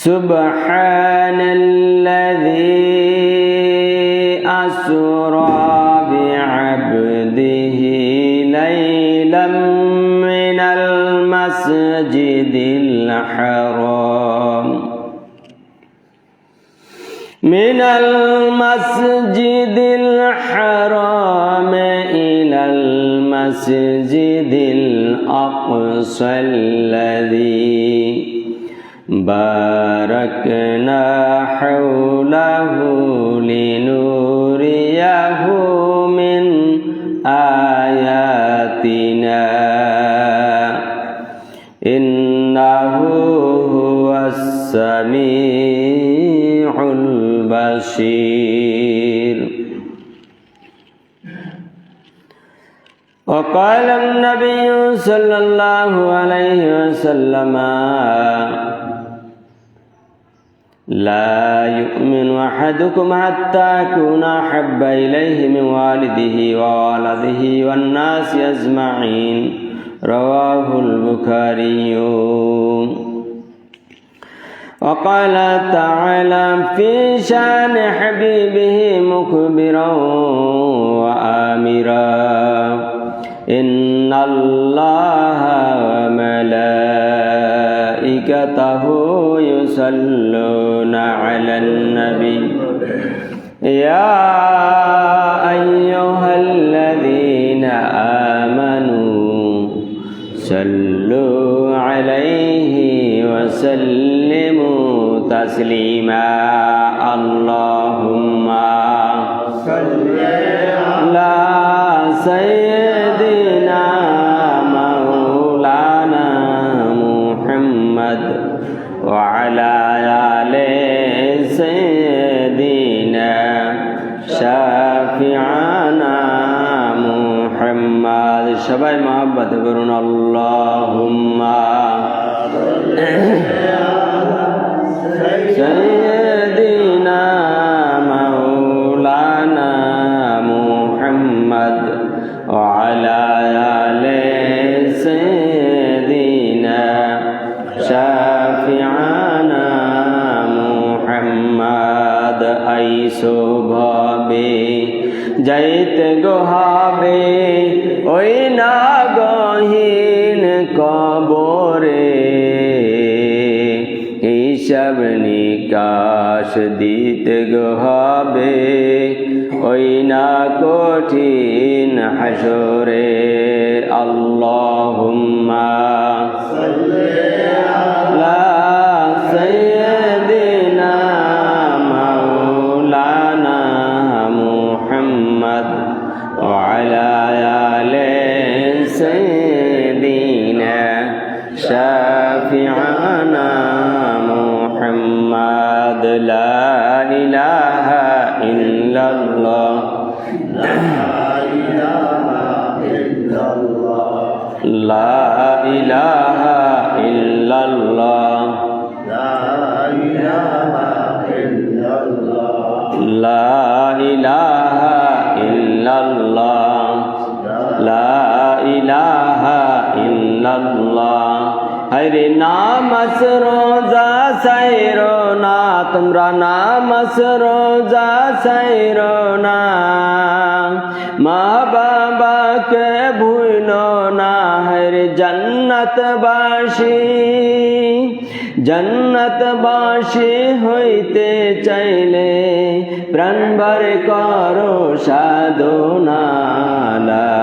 সুবহানাল্লাযী আসরা বি'আবদিহি লাইলাম মিনাল মাসজিদিল হারাম ইলাল মাসজিদিল আকসাল্লাযী বারাকনা হাওলাহু লিনুরিয়াহু মিন আয়াতিনা ইন্নাহু হুয়াস সামিউল বাসীর। وقال النبي صلى الله عليه وسلم لا يؤمن أحدكم حتى أكون أحب إليه من والده وولده والناس أجمعين رواه البخاري. وقال تعالى في شان حبيبه مخبرا وآمرا إن الله وملائكته يصلون على النبي يا أيها الذين آمنوا صلوا عليه وسلموا تسليما. اللهم صل على سيدنا مولانا محمد وعلى آل سيدنا شافعنا محمد. সবাই মহব্বত করুন আল্লাহুম্মা سيدنا مولانا محمد وعلى آل سيدنا شافعنا محمد. আইসো ভাবে যাইতে গোহাবে ওই না গহীন কবরে হিসাব নিকাশ দিতে হবে ওই না কঠিন হাসরে. আল্লাহুম্মা সাল্লি আলা সাইয়্যিদিনা মাওলানা মুহাম্মদ ওয়া আলা আলি সাইয়্যিদিনা শাফি'ানা محمد. لا إله إلا الله لا إله إلا الله لا إله إلا الله لا إله إلا الله لا إله إلا الله لا إله إلا الله. হরে নামাজ রোজা সাইরো না তোমরা নামাজ রোজা সাইরো না মা বাবাকে ভুলো না. হরে জান্নাতবাসী হইতে চাইলে প্রাণ ভরে করো সাধনা. লা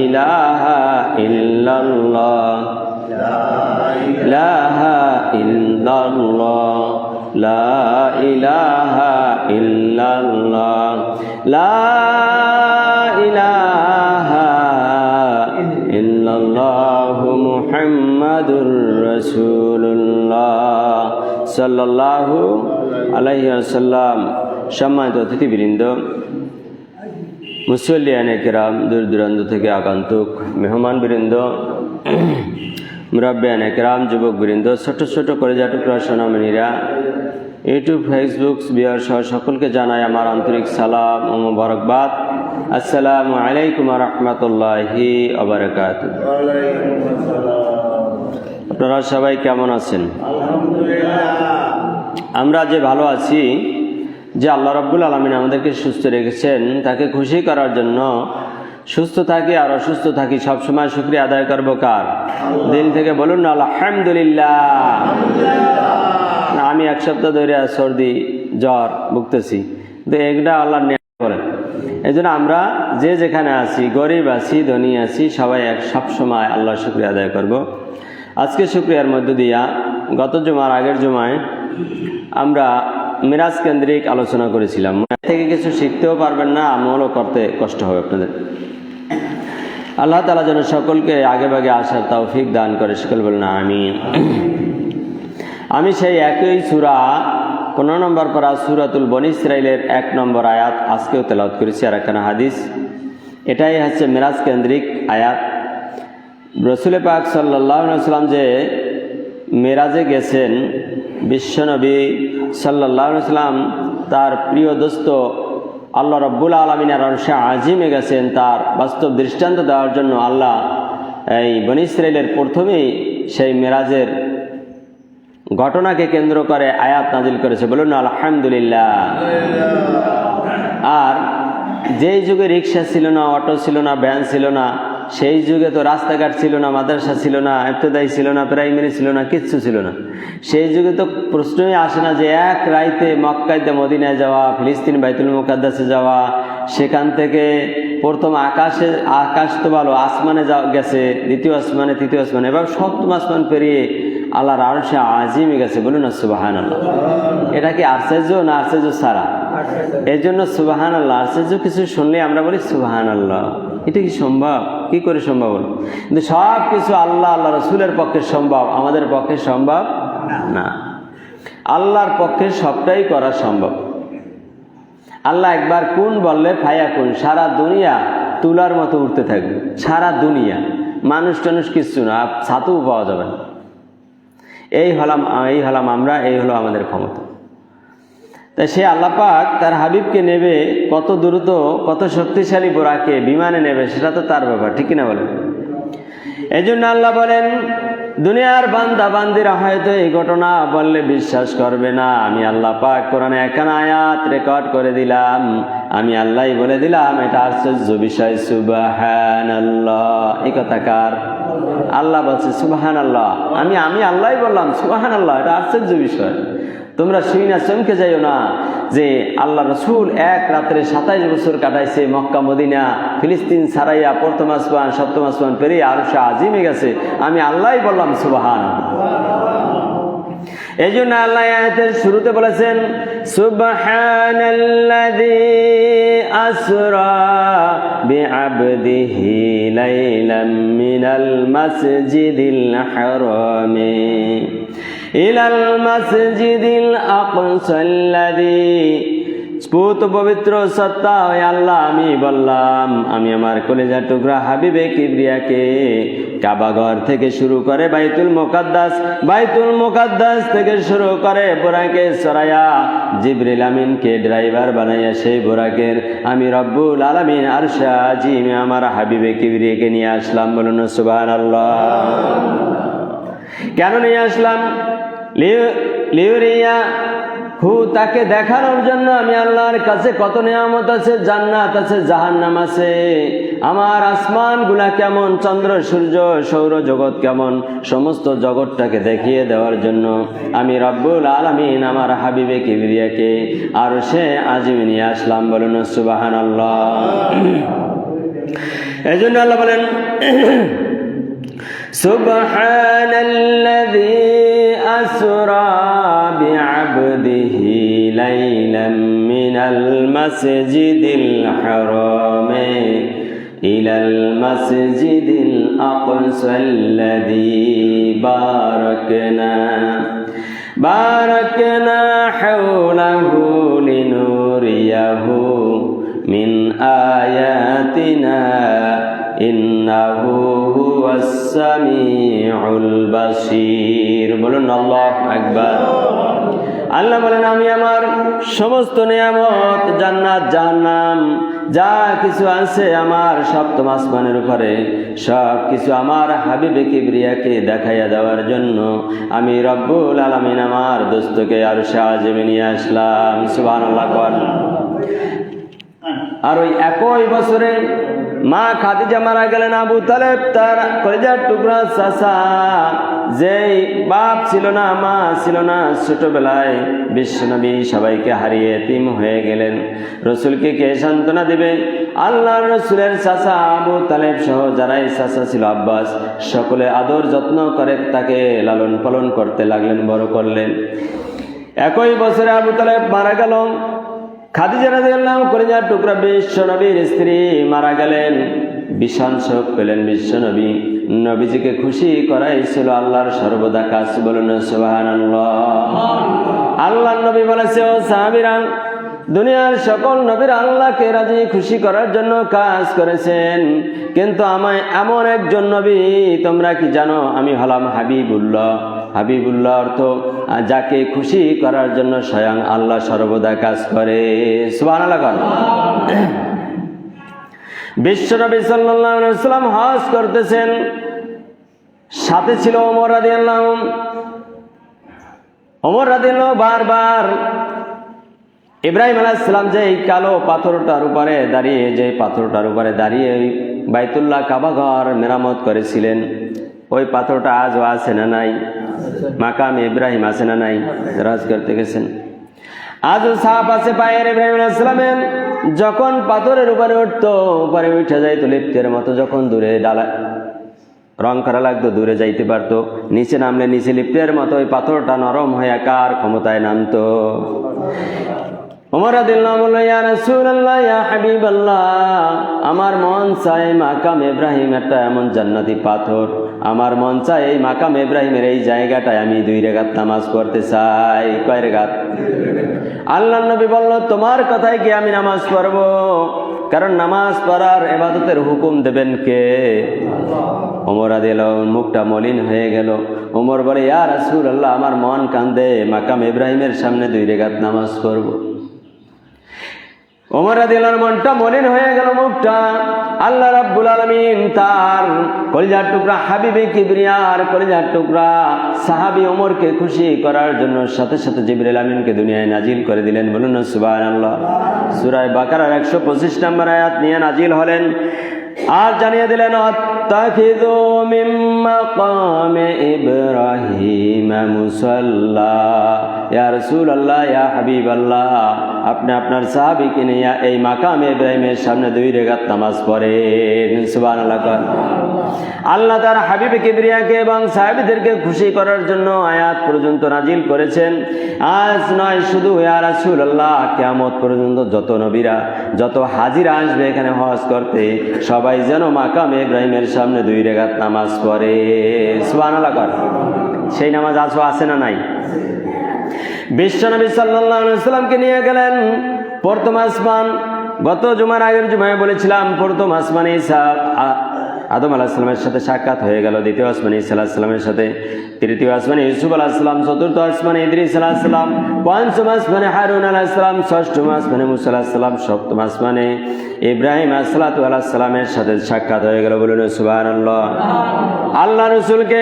ইলাহা ইল্লাল্লাহ লা ইলাহা ইল্লাল্লাহ লা ইলাহা ইল্লাল্লাহ লা ইলাহা ইল্লাল্লাহ মুহাম্মাদুর রাসূলুল্লাহ সাল্লাল্লাহু আলাইহি ওয়াসাল্লাম. সম্মানিত অতিথিবৃন্দ, মুসল্লিয়ানে কেরাম, দূর দূরান্ত থেকে আগন্তুক মেহমানবৃন্দ, মুরাব্বিয়ানে কেরাম, যুবকবৃন্দ, ছোট ছোট কলেজা টুকরা সোনামণিরা, ইউটিউব, ফেসবুক, বিহার সহ সকলকে জানাই আমার আন্তরিক সালাম ও মোবারকবাদ। আসসালামু আলাইকুম ওয়া রাহমাতুল্লাহি ওয়া বারাকাতুহু। আপনারা সবাই কেমন আছেন? আলহামদুলিল্লাহ। আমরা যে ভালো আছি, যে আল্লাহ রাব্বুল আলামিন আমাদেরকে সুস্থ রেখেছেন, তাকে খুশি করার জন্য সুস্থ থাকি আর অসুস্থ থাকি, সবসময় শুকরিয়া আদায় করবো কার? দিল থেকে বলুন না আলহামদুলিল্লাহ। আমি এক সপ্তাহ ধরে সর্দি জ্বর ভুগতেছি, তো এগুলা আল্লাহর নিয়ামত করেন। এই জন্য আমরা যে যেখানে আছি, গরিব আছি ধনী আছি, সবাই সবসময় আল্লাহর শুকরিয়া আদায় করব। আজকে শুকরিয়ার মধ্য দিয়া গত জুমার আগের জুমায় আমরা মিরাজ কেন্দ্রিক আলোচনা করেছিলাম। থেকে কিছু শিখতেও পারবেন না, আমলও করতে কষ্ট হবে আপনাদের। আল্লাহ তাআলা যেন সকলকে আগে ভাগে আসার তৌফিক দান করে, সকল বলেন আমিন। আমি সেই একই সূরা 15 নম্বর পারা সূরাতুল বনী ইসরাইলের 1 নম্বর আয়াত আজকেও তেলাওয়াত করেছি, আর একখানা হাদিস। এটাই হচ্ছে মিরাজ কেন্দ্রিক আয়াত। রাসূল পাক সাল্লাল্লাহু আলাইহি ওয়াসাল্লাম যে মেরাজে গেছেন, বিশ্বনবী সাল্লাল্লাহু আলাইহি ওয়াসাল্লাম তার প্রিয় দোস্ত আল্লাহ রাব্বুল আলামিনের আরশে আজিমে গেছেন, তার বাস্তব দৃষ্টান্ত দেওয়ার জন্য আল্লাহ এই বনী ইসরাইলের প্রথমেই সেই মেরাজের ঘটনাকে কেন্দ্র করে আয়াত নাজিল করেছে, বলুন আলহামদুলিল্লাহ। আর যেই যুগে রিক্সা ছিল না, অটো ছিল না, ভ্যান ছিল না, সেই যুগে তো রাস্তাঘাট ছিল না, মাদ্রাসা ছিল না, ইবতেদায়ী ছিল না, প্রাইমারি ছিল না, কিচ্ছু ছিল না। সেই যুগে তো প্রশ্নই আসে না যে এক রাইতে মক্কাতে মদিনায় যাওয়া, ফিলিস্তিন বাইতুল মুকাদ্দাসে যাওয়া, সেখান থেকে প্রথম আকাশ তো ভালো আসমানে গেছে, দ্বিতীয় আসমানে, তৃতীয় আসমানে, এবার সপ্তম আসমান পেরিয়ে আল্লাহর আরশে আজিমে গেছে, বলুন না সুবহানাল্লাহ। এটা কি আশ্চর্য না আশ্চর্য ছাড়া? এই জন্য সুবহানাল্লাহ, আশ্চর্য কিছু শুনলে আমরা বলি সুবহানাল্লাহ। এটা কি সম্ভব? কি করে সম্ভব হলো? কিন্তু সব কিছু আল্লাহ রসুলের পক্ষে সম্ভব, আমাদের পক্ষে সম্ভব না। আল্লাহর পক্ষে সবটাই করা সম্ভব। আল্লাহ একবার কুন বললে ফায়া কুন, সারা দুনিয়া তুলার মতো উঠতে থাকবে, সারা দুনিয়া, মানুষ টানুষ কিচ্ছু না, ছাতুও পাওয়া যাবে না। এই হলাম আমরা, এই হলো আমাদের ক্ষমতা। তাই সে আল্লাহ পাক তার হাবিবকে নেবে কত দ্রুত, কত শক্তিশালী বোরাকে বিমানে নেবে, সেটা তো তার ব্যাপার, ঠিক কিনা বলেন? এই জন্য আল্লাহ বলেন, দুনিয়ার বান্দা বান্দিরা হয়তো এই ঘটনা বললে বিশ্বাস করবে না, আমি আল্লাহ পাক কোরআনে একখানা আয়াত রেকর্ড করে দিলাম, আমি আল্লাহই বলে দিলাম, এটা আশ্চর্য বিষয়। সুবহানাল্লাহ, এই কথা কার? আল্লাহ বলছে সুবহানাল্লাহ। আমি আল্লাহই বললাম সুবহানাল্লাহ, এটা আশ্চর্য বিষয়। তোমরা শুই না চমকে যাইও না যে আল্লাহ রসুল এক রাত্রে 27 বছর কাটাইছে মক্কা মদিনা, ফিলিস্তিন ছাড়াইয়া প্রথম আসমান সপ্তম আসমান পেরিয়ে আরশে আজিমে গেছে, আমি আল্লাহই বললাম সুবহানাল্লাহ। এই জন্য আল্লাহ আয়াতের শুরুতে বলেছেন সুবহানাল্লাযী আসরা বিআবদিহি লাইলাম মিনাল মাসজিদিল হারামি ইলাল মাসজিদিল আকসাল্লাযী, পুত পবিত্র সত্তা ওই আল্লাহ আমি বললাম, আমি আমার কলিজার টুকরা হাবিবে কিবরিয়াকে কাবাঘর থেকে শুরু করে বাইতুল মুকাদ্দাস থেকে শুরু করে বোরাকে সরায়া জিবরিল আমিনকে ড্রাইভার বানাইয়া সেই বোরাকের আমি রব্বুল আলামিন আরশে আজিমে আমার হাবিবে কিবরিয়াকে নিয়ে আসলাম, বলুন সুবহানাল্লাহ। কেন নিয়ে আসলাম? লিউরিয়া হু, তাকে দেখানোর জন্য আমি আল্লাহর কাছে কত নিয়ামত আছে, জান্নাত আছে, জাহান্নাম আছে, আমার আসমান গুলা কেমন, চন্দ্র সূর্য সৌর জগৎ কেমন, সমস্ত জগৎটাকে দেখিয়ে দেওয়ার জন্য আমি রব্বুল আলামিন আমার হাবিবে কিবরিয়াকে আরশে আজিমে নিয়ে আসলাম, বলুন সুবহানাল্লাহ। এই জন্য আল্লাহ বলেন সুবহানাল্লাযী আসরা বিআবদিহি লাইলাম মিনাল মাসজিদিল হারামি ইলাল মাসজিদিল আকসাল্লাযী বারাকনা হাওলাহু লিনুরিয়াহু মিন আয়াতিনা ইন্নাহু হুয়াস সামিউল বাসীর, বলুন আল্লাহু আকবার। আল্লাহ বলেন, আমি আমার সমস্ত নিয়ামত, জান্নাত জাহান্নাম যা কিছু আছে আমার সপ্তম আসমানের উপরে সব কিছু আমার হাবিবে কিবরিয়াকে দেখাইয়া দেওয়ার জন্য আমি রব্বুল আলামিন আমার দোস্তকে আরশে আজিমে নিয়ে আসলাম। সুবহানাল্লাহ। আর ওই একই বছরে মা খাদিজা মারা গেলেন। আবু তালেব তার কলিজার টুকরা চাচা, যেই বাপ ছিল না মা ছিল না, ছোটবেলায় বিশ্বনবী সবাইকে হারিয়ে এতিম হয়ে গেলেন। রসুলকে কে সান্ত্বনা দেবে? আল্লাহর রসুলের চাচা আবু তালেব সহ যারাই চাচা ছিল আব্বাস, সকলে আদর যত্ন করে তাকে লালন পালন করতে লাগলেন, বড় করলেন। একই বছরে আবু তালেব মারা গেল। খাদিজা রাদিয়াল্লাহু কলিজার টুকরা বিশ্বনবীর স্ত্রী মারা গেলেন। ভীষণ শোক পেলেন বিশ্বনবী। নবীজিকে খুশি করাই ছিল আল্লাহর সর্বদা কাজ। বলুন সুবহানাল্লাহ। আল্লাহর নবী বলেছে, ও সাহাবীরা, দুনিয়ার সকল নবীরা আল্লাহকে রাজি খুশি করার জন্য কাজ করেছেন, কিন্তু আমায় এমন একজন নবী তোমরা কি জানো? আমি হলাম হাবিবুল্লাহ। হাবিবুল্লাহ অর্থ যাকে খুশি করার জন্য স্বয়ং আল্লাহ সর্বদা কাজ করে। সুবহানাল্লাহ। বিশ্বনবী সাল্লাল্লাহু আলাইহি ওয়াসাল্লাম হজ করতেছেন, সাথে ছিল ওমর রাদিয়াল্লাহু। ওমর রাদিয়াল্লাহু বারবার ইব্রাহিম আলাইহিস সালাম যে কালো পাথরটার উপরে দাঁড়িয়ে ওই বাইতুল্লাহ কাবা ঘর মেরামত করেছিলেন, ওই পাথরটা আজও আছে না নাই? মাকাম ইব্রাহিম আছে না নাই? রাজ করতে গেছেন, আজও সাপ আছে পায়ের। ইব্রাহিম আলাইহিস সালামের যখন পাথরের উপরে উঠতো, উপরে উঠে যাইতো লিফটের মতো, যখন দূরে ডালা রং করা লাগতো দূরে যাইতে পারতো, নিচে নামলে নিচে লিফটের মতো ওই পাথরটা নরম হয়ে কার ক্ষমতায় নামতো? ওমর রাদিয়াল্লাহু বলল, ইয়া রাসূলুল্লাহ, ইয়া হাবিবাল্লাহ, আমার মন চায় মাকাম ইব্রাহিম একটা এমন জান্নাতি পাথর, আমার মন চায় এই মাকাম ইব্রাহিমের এই জায়গাটায় আমি 2 রাকাত নামাজ পড়তে চাই। কয় রাকাত? আল্লাহর নবী বলল, তোমার কথায় কি আমি নামাজ পড়ব? কারণ নামাজ পড়ার ইবাদতের হুকুম দেবেন কে? ওমর রাদিয়াল্লাহু মুখটা মলিন হয়ে গেল। ওমর বলে, ইয়া রাসূলুল্লাহ, আমার মন কান্দে মাকাম ইব্রাহিমের সামনে 2 রাকাত নামাজ পড়ব। ওমর রাদিয়াল্লাহু মনটা মলিন হয়ে গেল, মুখটা। আল্লাহ রাব্বুল আলামিন তার কলিজার টুকরা হাবিবে কিবরিয়ার কলিজার টুকরা সাহাবী ওমরকে খুশি করার জন্য সাথে সাথে জিবরিল আমিনকে দুনিয়ায় নাজিল করে দিলেন। বলুন না সুবহানাল্লাহ। সূরা বাকারার 125 নম্বর আয়াত নিয়ে নাজিল হলেন আর জানিয়ে দিলেন, আত্তাখিযু মিন মাকামে ইব্রাহিম মুসাল্লা। ইয়া রাসূলুল্লাহ, ইয়া হাবিবাল্লাহ, আপনি আপনার সাহাবীকে নিয়ে এই মাকামে ইব্রাহিমের সামনে 2 রাকাত নামাজ পড়েন। সুবহানাল্লাহ। আল্লাহ তার হাবিবে কিবরিয়াকে এবং সাহাবীদেরকে খুশি করার জন্য আয়াত পর্যন্ত নাজিল করেছেন। আজ নয় শুধু, ইয়া রাসূলুল্লাহ, কিয়ামত পর্যন্ত যত নবীরা যত হাজিরা আসবে এখানে হজ করতে, সবাই যেন মাকামে ইব্রাহিমের সামনে 2 রাকাত নামাজ পড়ে। সুবহানাল্লাহ। সেই নামাজ আজও আছে না নাই? বিশ্বনবী সাল্লাল্লাহু আলাইহি ওয়াসাল্লামকে নিয়ে গেলেন প্রথম আসমান। গত জুমার আগের জুমায় বলেছিলাম, প্রথম আসমানে আদম আলাইহিস সালামের সাথে সাক্ষাৎ হয়ে গেল, দ্বিতীয় আসমানে ঈসা আলাইহিস সালামের সাথে, তৃতীয় আসমানে ইউসুফ আলাইহিস সালাম, চতুর্থ আসমানে ইদ্রিস আলাইহিস সালাম, পঞ্চম আসমানে হারুন আলাইহিস সালাম, ষষ্ঠম আসমানে মুসা আলাইহিস সালাম, সপ্তম আসমানে ইব্রাহিম আলাইহিস সালামের সাথে সাক্ষাৎ হয়ে গেল। বলুন সুবহানাল্লাহ। আল্লাহ রাসূলকে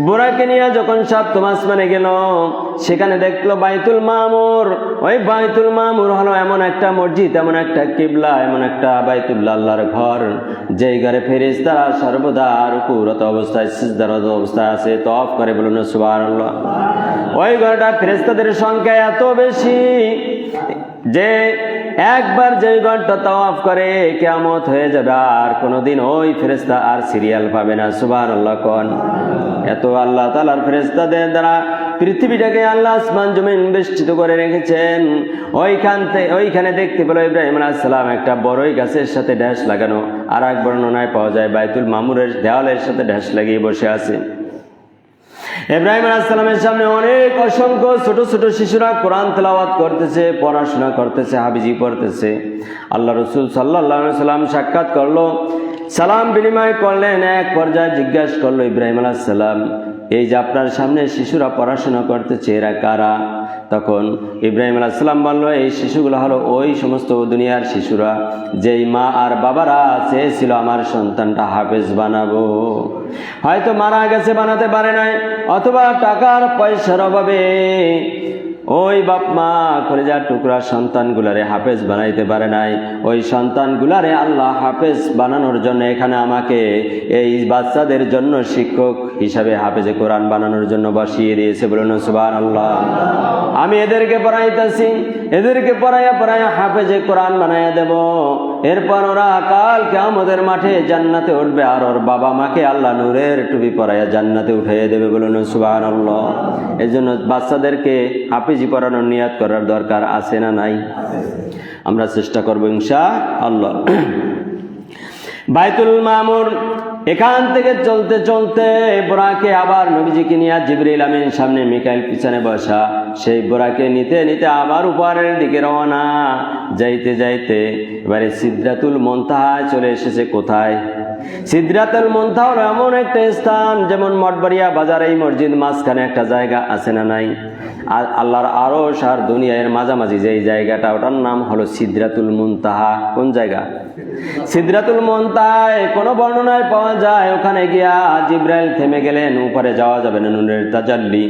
বুরাকে নিয়ে যখন সপ্তম আসমানে গেল, সেখানে দেখলো বাইতুল মামুর। ওই বাইতুল মামুর হলো এমন একটা মসজিদ, এমন একটা কিবলা, এমন একটা বাইতুল্লাহ, আল্লাহর ঘর, যেই ঘরে ফেরেশতারা সর্বদা রুকুরত অবস্থায়, সিজদারত অবস্থায় আছে, তওয়াফ করে। বলুন সুবহানাল্লাহ। ওই ঘরটা ফেরেশতাদের সংখ্যা এত বেশি যে একবার যেই ঘরটা তাওয়াফ করে কিয়ামত হয়ে যাবে, আর কোনোদিন ওই ফেরেশতা আর সিরিয়াল পাবে না। সুবহানাল্লাহ। কোন এত আল্লাহ তাআলার ফেরেশতাদের দ্বারা পৃথিবীটাকে আল্লাহ আসমান জমিন বেষ্টিত করে রেখেছেন। ওইখানে দেখতে পেল ইব্রাহিম আলাইহিস সালাম একটা বড়ই গাছের সাথে ঢেস লাগানো, আর এক বর্ণনায় পাওয়া যায় বাইতুল মামুরের দেওয়ালের সাথে ঢেস লাগিয়ে বসে আছে। ইব্রাহিম আলাইহিস সালামের সামনে অসংখ্য ছোট ছোট শিশুরা কোরআন তেলাওয়াত করতেছে, পড়াশোনা করতেছে, হাফিজি পড়তেছে। আল্লাহ রাসূল সাল্লাল্লাহু আলাইহি ওয়াসাল্লাম সাক্ষাৎ করলো, সালাম বিনিময় করলেন। এক পর্যায়ে জিজ্ঞাসা করলো ইব্রাহিম আলাইহিস সালাম, এই যে আপনার সামনে শিশুরা পড়াশোনা করতেছে, এরা কারা? তখন ইব্রাহিম আলাইহিস সালাম বলল, এই শিশুগুলো হলো ওই সমস্ত দুনিয়ার শিশুরা যেই মা আর বাবারা চেয়েছিল আমার সন্তানটা হাফেজ বানাবো, হয়তো মারা গেছে, বানাতে পারে নাই, অথবা টাকার পয়সার অভাবে ওই বাপ মা কলেজার টুকরা সন্তানগুলারে হাফেজ বানাইতে পারে নাই। ওই সন্তানগুলারে আল্লাহ হাফেজ বানানোর জন্য এখানে আমাকে এই বাচ্চাদের জন্য শিক্ষক হিসাবে হাফেজে কোরআন বানানোর জন্য বসিয়ে দিয়েছে। বলুন সুবহানাল্লাহ। আমি এদেরকে পড়াইতেছি, এদেরকে পড়াইয়া হাফেজে কোরআন বানাইয়া দেব। এরপর ওরা কাল কিয়ামতের মাঠে জান্নাতে উঠবে, আর ওর বাবা মাকে আল্লাহ নূরের টুপি পরাইয়া জান্নাতে উঠাইয়া দেবে। বলুন সুবহানাল্লাহ। এই জন্য বাচ্চাদেরকে হাফেজি পড়ানোর নিয়াত করার দরকার আছে না নাই? আমরা চেষ্টা করবো ইনশাআল্লাহ। বাইতুল মামুর এখান থেকে চলতে চলতে বোরাকে আবার নবীজিকে নিয়ে জিবরিল আমিন সামনে, মিকাইল পিছনে বসা, সেই বোরাকে নিতে নিতে আবার উপরের দিকে রওনা। যাইতে যাইতে এবারে সিদরাতুল মুনতাহায় চলে এসেছে। কোথায়? সিদরাতুল মুনতাহা হলো এমন একটা স্থান, যেমন মঠবাড়িয়া বাজার এই মসজিদ মাঝখানে একটা জায়গা আছে না নাই? আর আল্লাহর আরশ আর দুনিয়ার মাঝামাঝি যেই জায়গাটা, ওটার নাম হলো সিদরাতুল মুনতাহা। কোন জায়গা? সিদরাতুল মুনতাহায় কোনো বর্ণনায় পাওয়া যায় ওখানে গিয়া জিবরাইল থেমে গেলেন, উপরে যাওয়া যাবে না, নূরের তাজাল্লি।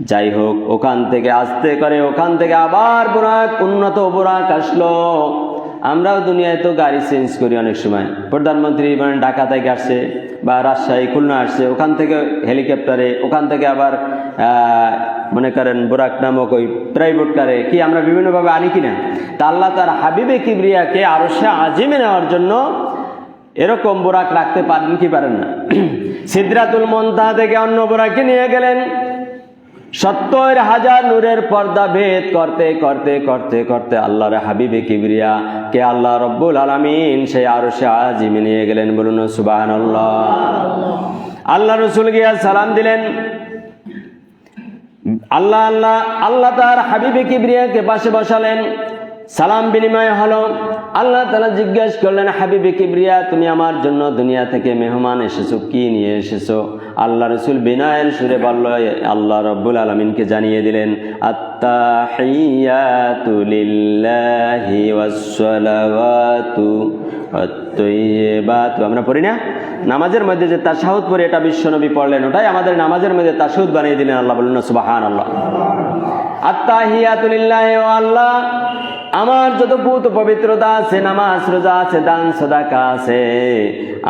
যাই হোক, ওখান থেকে আস্তে করে ওখান থেকে আবার বুরাক, উন্নত বুরাক আসলো। আমরাও দুনিয়ায় তো গাড়ি চেঞ্জ করি অনেক সময়। প্রধানমন্ত্রী মানে ঢাকা থেকে আসছে বা রাজশাহী খুলনা আসছে, ওখান থেকে হেলিকপ্টারে, ওখান থেকে আবার মনে করেন বুরাক নামক ওই প্রাইভেট কারে কি আমরা বিভিন্নভাবে আনি কিনা। তা আল্লাহ তার হাবিবে কিবরিয়াকে আরশে আজিমে নেওয়ার জন্য এরকম বুরাক রাখতে পারেন কি পারেন না? সিদরাতুল মুনতাহা থেকে অন্য বুরাকে নিয়ে গেলেন। 70,000 নূরের পর্দা ভেদ করতে করতে করতে করতে আল্লাহর হাবিবে কিবরিয়া কে আল্লাহ রব্বুল আলামিন সেই আরশে আজিমে নিয়ে গেলেন। বলুন সুবহানাল্লাহ। আল্লাহ রাসূল গিয়া সালাম দিলেন। আল্লাহ তার হাবিবে কিবরিয়াকে পাশে বসালেন। সালাম বিনিময় হলো। আল্লাহ তাআলা জিজ্ঞেস করলেন, হাবিবে কিবরিয়া, তুমি আমার জন্য দুনিয়া থেকে মেহমান এসেছো, কি নিয়ে এসেছো? আল্লাহ রাসূল বিনয়ের সুরে বলল, আল্লাহ রাব্বুল আলামিনকে জানিয়ে দিলেন, আত্তাহিয়াতু লিল্লাহি ওয়াসসালাওয়াতু আত-তাইয়্যিবাতু। আমরা পড়ি না নামাজের মধ্যে যে তাশাহুদ পড়ি, এটা বিশ্বনবী পড়লেন, ওটাই আমাদের নামাজের মধ্যে তাশাহুদ বানিয়ে দিলেন। আল্লাহ বলুন সুবহানাল্লাহ। আত্তাহিয়াতু লিল্লাহি, ও আল্লাহ, আমার যত পুত পবিত্রতা আছে, নামাজ রোজা আছে, দান সাদাকা আছে,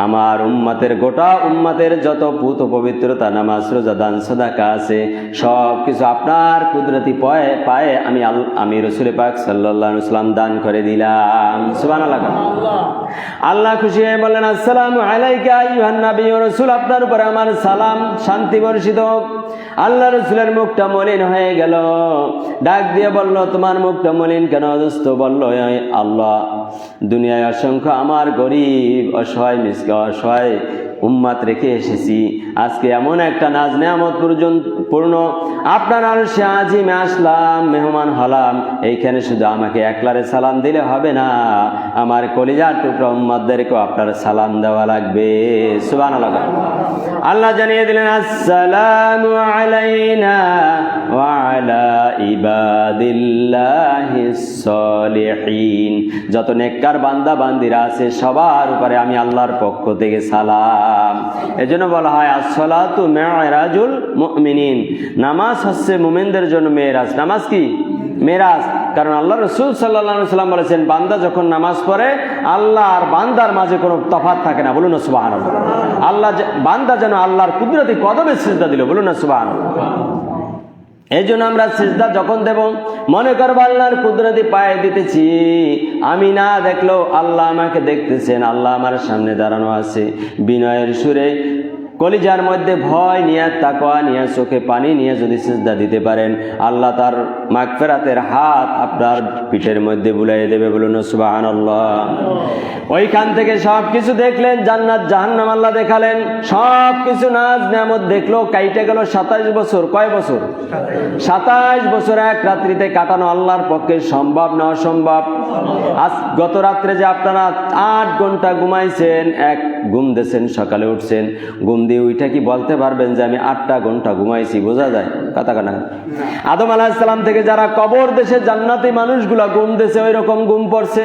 আমার উম্মতের গোটা উম্মতের যত পুত পবিত্রতা, নামাজ রোজা দান সাদাকা আছে, সব কিছু আপনার কুদরতি পায়ে আমি রাসূল পাক সাল্লাল্লাহু আলাইহি ওয়াসাল্লাম দান করে দিলাম। সুবহানাল্লাহ। আল্লাহ খুশি হয়ে বললেন, আসসালামু আলাইকা আইয়ুহান নবী ওয়া রাসূল, আপনার উপরে আমার সালাম, শান্তি বর্ষিত হোক। আল্লাহ রাসূলের মুখটা মলিন হয়ে গেল। ডাক দিয়ে বলল, তোমার মুখটা মলিন কেন দোস্ত? বলল, আল্লাহ, দুনিয়ায় অসংখ্য আমার গরিব অসহায় অসহায় উম্মাত রেখে এসেছি, আজকে এমন একটা নাজ নেয়ামত পূর্ণ আপনার আরশে আজিমে আসলাম, মেহমান হলাম। এইখানে শুধু আমাকে একলারে সালাম দিলে হবে না, আমার কলিজার টুকরা উম্মাতদেরকেও আপনার সালাম দেওয়া লাগবে। সুবহানাল্লাহ। আল্লাহ জানিয়ে দিলেন, আসসালামু আলাইনা ওয়া আলা ইবাদিল্লাহিস সালিহিন। যত নেককার বান্দা বান্দিরা আছে সবার উপরে আমি আল্লাহর পক্ষ থেকে সালাম। এজন্য বলা হয় আসসালাতু মিরাজুল মুমিনিন, নামাজ হচ্ছে মুমিনদের জন্য মেরাজ। নামাজ কি? মেরাজ। কারণ আল্লাহ রাসূল সাল্লাল্লাহু আলাইহি ওয়াসাল্লাম বলেছেন, বান্দা যখন নামাজ পড়ে আল্লাহ আর বান্দার মাঝে কোনো তফাৎ থাকে না। বলুন না সুবহানাল্লাহ। আল্লাহ বান্দা যেন আল্লাহর কুদরতি কদমে সিজদা দিল। বলুন না সুবহানাল্লাহ। এই জন্য আমরা সিজদা যখন দেব মনে করবো আল্লাহর কুদরতি পায়ে দিতেছি, আমি না দেখলেও আল্লাহ আমাকে দেখতেছেন, আল্লাহ আমার সামনে দাঁড়ানো আছে। বিনয়ের সুরে কলিজার মধ্যে ভয় নিয়ে, তাকওয়া নিয়ে, চোখে পানি নিয়ে যদি সিজদা দিতে পারেন, আল্লাহ তার মাগফিরাতের হাত আপনার পিঠের মধ্যে বুলাইয়ে দেবে। বলুন সুবহানাল্লাহ। ওইখান থেকে সব কিছু দেখলেন, জান্নাত জাহান্নাম আল্লাহ দেখালেন, সব কিছু নাজ নেয়ামত দেখলো। কাইটে গেল 27 বছর। কয় বছর? 27 বছর এক রাত্রিতে কাটানো আল্লাহর পক্ষে সম্ভব না অসম্ভব? আজ গত রাত্রে যে আপনারা 8 ঘন্টা ঘুমাইছেন, এক ঘুম দিয়েছেন, সকালে উঠছেন, ঘুম দিয়ে ওইটা কি বলতে পারবেন যে আমি 8টা ঘন্টা ঘুমাইছি? বোঝা যায় কথা কানা? আদম আলাইহিস সালাম থেকে যারা কবর দেশে জান্নাতি মানুষগুলা ঘুম দিয়েছে ওই রকম ঘুম পড়ছে।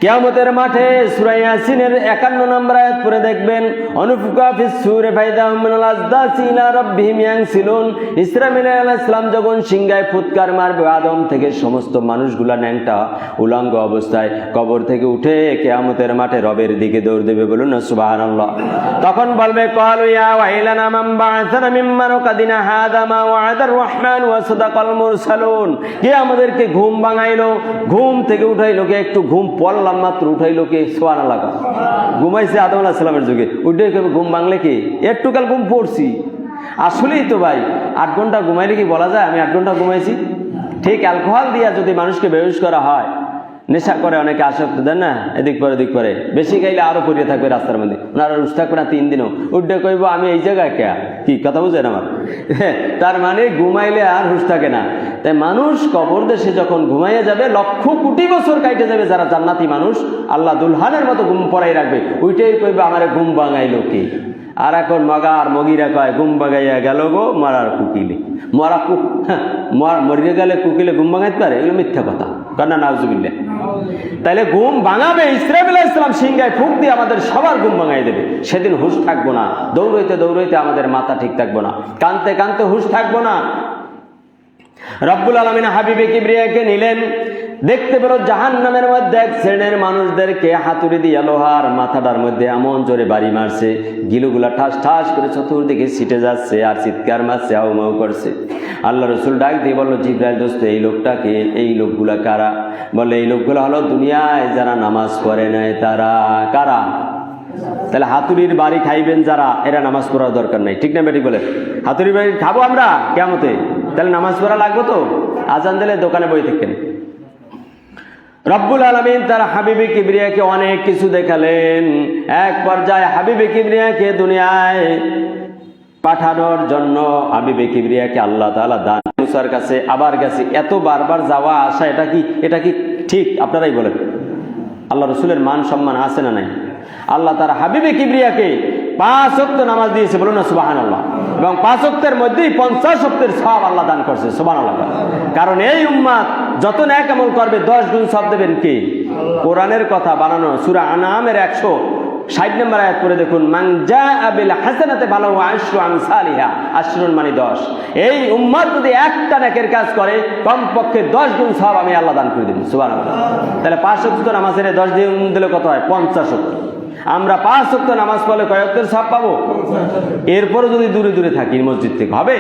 কিয়ামতের মাঠে সূরা ইয়াসিনের 51 নম্বর আয়াত পড়ে দেখবেন, অনুফিকা ফিস সূরে ফাইদাহুম মিনাল আজদাসি ইলা রাব্বিহিম ইয়ানসিলুন। ইসরাফিল আলাইহিস সালাম যখন সিংহায় ফুৎকার মারবে, আদম থেকে সমস্ত মানুষগুলা ন্যাংটা উলঙ্গ অবস্থায় কবর থেকে উঠে কিয়ামতের মাঠে রবের দিকে দৌড় দেবে। বলুন না সুবহানাল্লাহ। তখন বলবে, ক্বালু ইয়া ওয়াইলানা মান বা'আসানা মিন মারকাদিনা হাযা মা ওয়া'আদার রহমান ওয়া সাদাকাল মুরসালুন। কে আমাদেরকে ঘুম ভাঙাইলো, ঘুম থেকে উঠাইলো কে? একটু ঘুম পড়লাম মাত্র উঠাইলো কে? সুবহানাল্লাহ। ঘুমাইছে আদম আলাইহিস সালামের যুগে, উঠে ঘুম ভাঙলে কি? একটু কাল ঘুম পড়ছি। আসলেই তো ভাই 8 ঘন্টা ঘুমাইলে কি বলা যায় আমি 8 ঘন্টা ঘুমাইছি? ঠিক অ্যালকোহল দিয়া যদি মানুষকে বেহুশ করা হয়, নেশা করে অনেকে আসক্ত দেন না, এদিক পরে বেশি খাইলে আরো পড়িয়ে থাকবে রাস্তার মধ্যে, ওনারা রুশ থাকবে না 3 দিনও। উঠে কইব আমি এই জায়গায় কে? কি কথা বুঝেন আমার? তার মানে ঘুমাইলে আর হুশ থাকে না। তাই মানুষ কবর দেশে যখন ঘুমাইয়া যাবে, লক্ষ কোটি বছর কাইটে যাবে, যারা জান্নাতি মানুষ আল্লাহ দুলহানের মতো ঘুম পড়াই রাখবে। ওইটাই কইবে আমারে ঘুম ভাঙাইলো কে? আর এখন মগার মগিরা কয় ঘুম ভাঙাইয়া গেল গো মরার কুকিলে। মরিয়ে গেলে কুকিলে ঘুম ভাঙাইতে পারে? এগুলো মিথ্যা কথা, কান্না নাউজুবিল্লাহ। তাইলে ঘুম ভাঙাবে ইসরাফিল আলাইহিস সালাম, সিংহায় ফুঁক দিয়ে আমাদের সবার ঘুম ভাঙাই দেবে। সেদিন হুশ থাকবো না, দৌড়াইতে আমাদের মাথা ঠিক থাকবো না, কানতে হুশ থাকবো না। রব্বুল আলামিন হাবিবে কিবরিয়াকে নিলেন, দেখতে পেল জাহান্নামের মধ্যে এক শ্রেণীর মানুষদেরকে হাতুড়ি দিয়ে লোহার মাথাটার মধ্যে এমন জোরে বাড়ি মারছে, গিলুগুলা ঠাস ঠাস করে চতুর্দিকে ছিটে যাচ্ছে আর চিৎকার মারছে, হাউমাউ করছে। আল্লাহ রসুল ডাক দিয়ে বলল, জিবরাইল দোস্ত, এই লোকটাকে, এই লোকগুলা কারা? বলে এই লোকগুলা হলো দুনিয়ায় যারা নামাজ পড়ে নাই তারা। কারা? তাহলে হাতুড়ির বাড়ি খাইবেন যারা, এরা নামাজ পড়ার দরকার নাই, ঠিক না বেটি? বলে হাতুড়ির বাড়ি খাবো আমরা কিয়ামতে, তাহলে নামাজ পড়া লাগবো তো? আজান দিলে দোকানে বই থাকেন। রব্বুল আলামিন তার হাবিবে কিবরিয়াকে অনেক কিছু দেখালেন। এক পর্যায়ে হাবিবে কিবরিয়াকে দুনিয়ায় পাঠানোর জন্য হাবিবে কিবরিয়াকে আল্লাহ তাআলা দান মুসার কাছে আবার গেছে। এত বারবার যাওয়া আসা, এটা কি ঠিক? আপনারাই বলেন। আল্লাহ রসুলের মান সম্মান আছে না নাই? আল্লাহ তার হাবিবে কিবরিয়াকে 5 ওয়াক্ত নামাজ দিয়েছে, বলুন না সুবহানাল্লাহ। এবং 5 ওয়াক্তের মধ্যেই 50 ওয়াক্তের সওয়াব আল্লাহ দান করছে, সুবহানাল্লাহ। কারণ এই উম্মাত যত নেক আমল করবে 10 গুণ সওয়াব দেবেন কে? কোরআনের কথা বানানো সূরা আনআমের 160 নম্বর আয়াত পড়ে দেখুন, মান জাআ বিল হাসানাতি ফালাহু আশরু আমসালিহা। আশরুন মানে 10। এই উম্মাত যদি একটা নেকের কাজ করে কমপক্ষে 10 গুণ সওয়াব আমি আল্লাহ দান করে দেব, সুবহানাল্লাহ। তাহলে 5 ওয়াক্ত নামাজের 10 দিন দিলে কত হয়? 50 ওয়াক্ত। আমরা 5 ওয়াক্ত নামাজ পড়লে কয় ওয়াক্তের সওয়াব পাবো? এরপরও যদি দূরে থাকি মসজিদ থেকে, হবে?